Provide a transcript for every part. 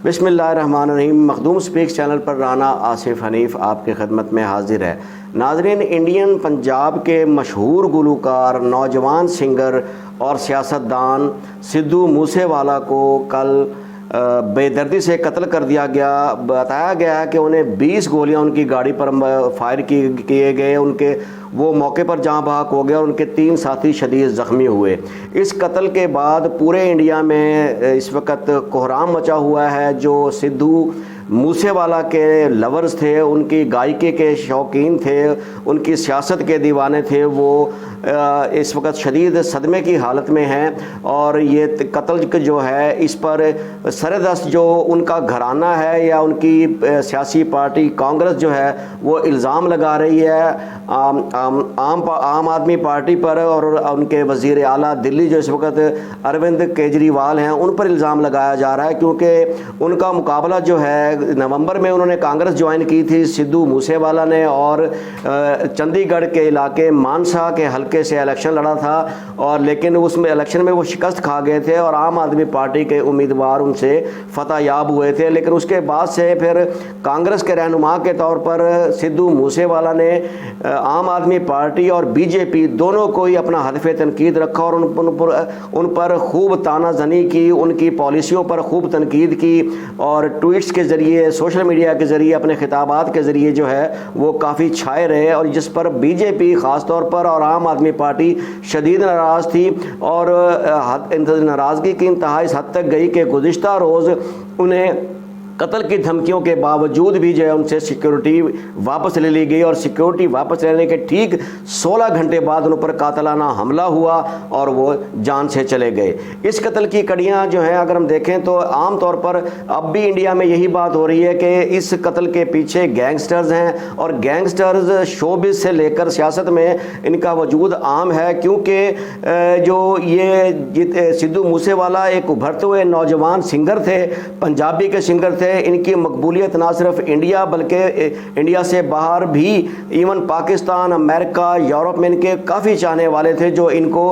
بسم اللہ الرحمن الرحیم۔ مخدوم سپیکس چینل پر رانا آصف حنیف آپ کی خدمت میں حاضر ہے۔ ناظرین، انڈین پنجاب کے مشہور گلوکار، نوجوان سنگر اور سیاستدان سدھو موسے والا کو کل بے دردی سے قتل کر دیا گیا۔ بتایا گیا ہے کہ انہیں 20 گولیاں ان کی گاڑی پر فائر کیے گئے، ان کے وہ موقع پر جاں بحق ہو گیا اور ان کے 3 ساتھی شدید زخمی ہوئے۔ اس قتل کے بعد پورے انڈیا میں اس وقت کوہرام مچا ہوا ہے۔ جو سدھو موسے والا کے لورز تھے، ان کی گائیکی کے شوقین تھے، ان کی سیاست کے دیوانے تھے، وہ اس وقت شدید صدمے کی حالت میں ہیں۔ اور یہ قتل جو ہے اس پر سردست جو ان کا گھرانہ ہے یا ان کی سیاسی پارٹی کانگریس جو ہے وہ الزام لگا رہی ہے عام آدمی پارٹی پر، اور ان کے وزیر اعلیٰ دلی جو اس وقت اروند کیجریوال ہیں ان پر الزام لگایا جا رہا ہے، کیونکہ ان کا مقابلہ جو ہے نومبر میں انہوں نے کانگریس جوائن کی تھی سدھو موسے والا نے، اور چندی گڑھ کے علاقے مانسا کے حلقے سے الیکشن لڑا تھا، اور لیکن اس میں الیکشن میں وہ شکست کھا گئے تھے اور عام آدمی پارٹی کے امیدوار ان سے فتح یاب ہوئے تھے۔ لیکن اس کے بعد سے پھر کانگریس کے رہنما کے طور پر سدھو موسے والا نے عام آدمی پارٹی اور بی جے پی دونوں کو ہی اپنا ہدف تنقید رکھا اور ان پر خوب تانا زنی کی، ان کی پالیسیوں پر خوب تنقید کی، اور ٹویٹس کے ذریعے، سوشل میڈیا کے ذریعے، اپنے خطابات کے ذریعے جو ہے وہ کافی چھائے رہے، اور جس پر بی جے پی خاص طور پر اور عام آدمی پارٹی شدید ناراض تھی، اور ناراضگی کی انتہا اس حد تک گئی کہ گزشتہ روز انہیں قتل کی دھمکیوں کے باوجود بھی جو ہے ان سے سیکیورٹی واپس لے لی گئی، اور سیکیورٹی واپس لینے کے ٹھیک 16 گھنٹے بعد ان پر قاتلانہ حملہ ہوا اور وہ جان سے چلے گئے۔ اس قتل کی کڑیاں جو ہیں اگر ہم دیکھیں تو عام طور پر اب بھی انڈیا میں یہی بات ہو رہی ہے کہ اس قتل کے پیچھے گینگسٹرز ہیں، اور گینگسٹرز شوبز سے لے کر سیاست میں ان کا وجود عام ہے، کیونکہ جو یہ سدھو موسے والا ایک ابھرتے ہوئے نوجوان سنگر تھے، پنجابی کے سنگر تھے۔ ان کی مقبولیت نہ صرف انڈیا بلکہ انڈیا سے باہر بھی، ایون پاکستان، امریکہ، یورپ میں ان کے کافی چاہنے والے تھے جو ان کو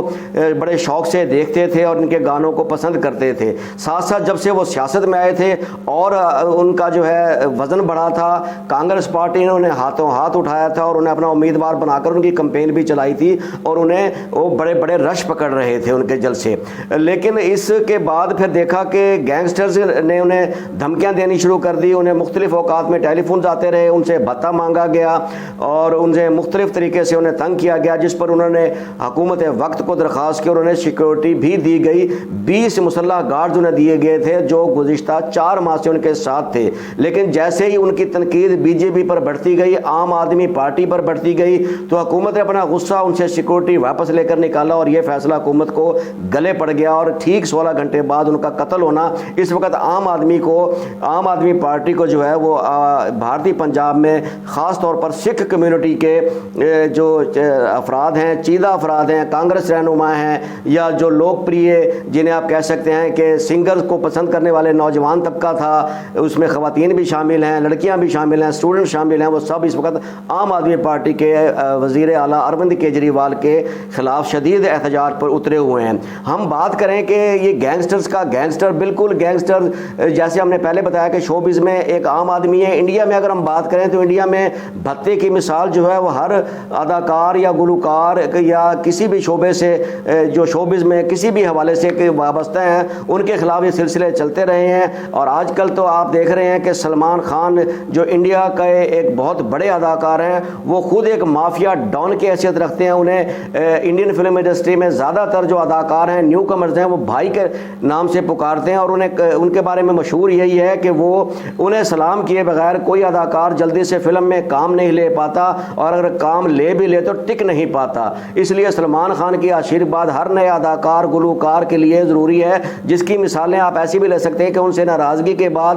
بڑے شوق سے دیکھتے تھے اور ان کے گانوں کو پسند کرتے تھے۔ ساتھ ساتھ جب سے وہ سیاست میں آئے تھے اور ان کا جو ہے وزن بڑھا تھا، کانگریس پارٹی نے انہیں ہاتھوں ہاتھ اٹھایا تھا اور انہیں اپنا امیدوار بنا کر ان کی کمپین بھی چلائی تھی، اور انہیں وہ بڑے بڑے رش پکڑ رہے تھے ان کے جلسے۔ لیکن اس کے بعد پھر دیکھا کہ گینگسٹرز نے انہیں دھمکیاں دینی شروع کر دی، انہیں مختلف اوقات میں ٹیلی فونز آتے رہے، ان سے بھتہ مانگا گیا اور ان سے مختلف طریقے سے انہیں تنگ کیا گیا، جس پر انہوں نے حکومت وقت کو درخواست کی اور انہیں سیکیورٹی بھی دی گئی۔ 20 مسلح گارڈز انہیں دیے گئے تھے جو گزشتہ 4 ماہ سے ان کے ساتھ تھے۔ لیکن جیسے ہی ان کی تنقید بی جے پی پر بڑھتی گئی، عام آدمی پارٹی پر بڑھتی گئی، تو حکومت نے اپنا غصہ ان سے سیکیورٹی واپس لے کر نکالا، اور یہ فیصلہ حکومت کو گلے پڑ گیا، اور ٹھیک 16 گھنٹے بعد ان کا قتل ہونا اس وقت عام آدمی پارٹی کو جو ہے وہ بھارتی پنجاب میں خاص طور پر سکھ کمیونٹی کے جو افراد ہیں، چیدہ افراد ہیں، کانگریس رہنما ہیں، یا جو لوک پریے جنہیں آپ کہہ سکتے ہیں کہ سنگرز کو پسند کرنے والے نوجوان طبقہ تھا، اس میں خواتین بھی شامل ہیں، لڑکیاں بھی شامل ہیں، اسٹوڈنٹ شامل ہیں، وہ سب اس وقت عام آدمی پارٹی کے وزیر اعلیٰ اروند کیجریوال کے خلاف شدید احتجاج پر اترے ہوئے ہیں۔ ہم بات کریں کہ یہ گینگسٹرز کا گینگسٹر، بالکل گینگسٹر جیسے ہم نے پہلے بتایا کہ شوبز میں ایک عام آدمی ہے۔ انڈیا میں اگر ہم بات کریں تو انڈیا میں بھتے کی مثال جو ہے وہ ہر اداکار یا گلوکار یا کسی بھی شعبے سے جو شوبز میں کسی بھی حوالے سے وابستہ ہیں ان کے خلاف یہ سلسلے چلتے رہے ہیں۔ اور آج کل تو آپ دیکھ رہے ہیں کہ سلمان خان جو انڈیا کا ایک بہت بڑے اداکار ہیں، وہ خود ایک مافیا ڈان کی حیثیت رکھتے ہیں۔ انہیں انڈین فلم انڈسٹری میں زیادہ تر جو اداکار ہیں، نیو کمرز ہیں، وہ بھائی کے نام سے پکارتے ہیں، اور ان کے بارے میں مشہور یہی ہے کہ وہ انہیں سلام کیے بغیر کوئی اداکار جلدی سے فلم میں کام نہیں لے پاتا، اور اگر کام لے بھی لے تو ٹک نہیں پاتا۔ اس لیے سلمان خان کی آشیرواد ہر نئے اداکار گلوکار کے لیے ضروری ہے، جس کی مثالیں آپ ایسی بھی لے سکتے ہیں کہ ان سے ناراضگی کے بعد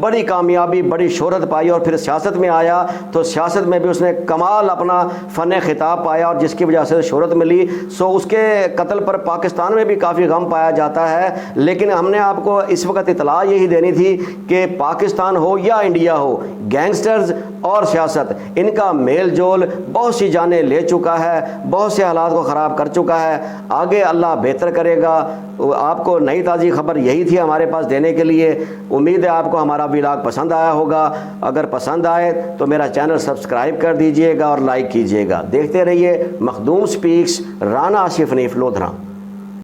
بڑی کامیابی بڑی شہرت پائی اور پھر سیاست میں آیا تو سیاست میں بھی اس نے کمال اپنا فن خطاب پایا اور جس کی وجہ سے شہرت ملی. سو اس کے قتل پر پاکستان میں بھی کافی غم پایا جاتا ہے. لیکن ہم نے آپ کو اس وقت اطلاع یہی دینی تھی کہ پاکستان ہو یا انڈیا ہو, گینگسٹرز اور سیاست ان کا میل جول بہت سی جانیں لے چکا ہے, بہت سے حالات کو خراب کر چکا ہے. آگے اللہ بہتر کرے گا. آپ کو نئی تازی خبر یہی تھی ہمارے پاس دینے کے لیے. امید ہے آپ کو ہمارا ولاگ پسند آیا ہوگا. اگر پسند آئے تو میرا چینل سبسکرائب کر دیجئے گا اور لائک کیجئے گا. دیکھتے رہیے مخدوم سپیکس, رانا آصف حنیف, لودھراں.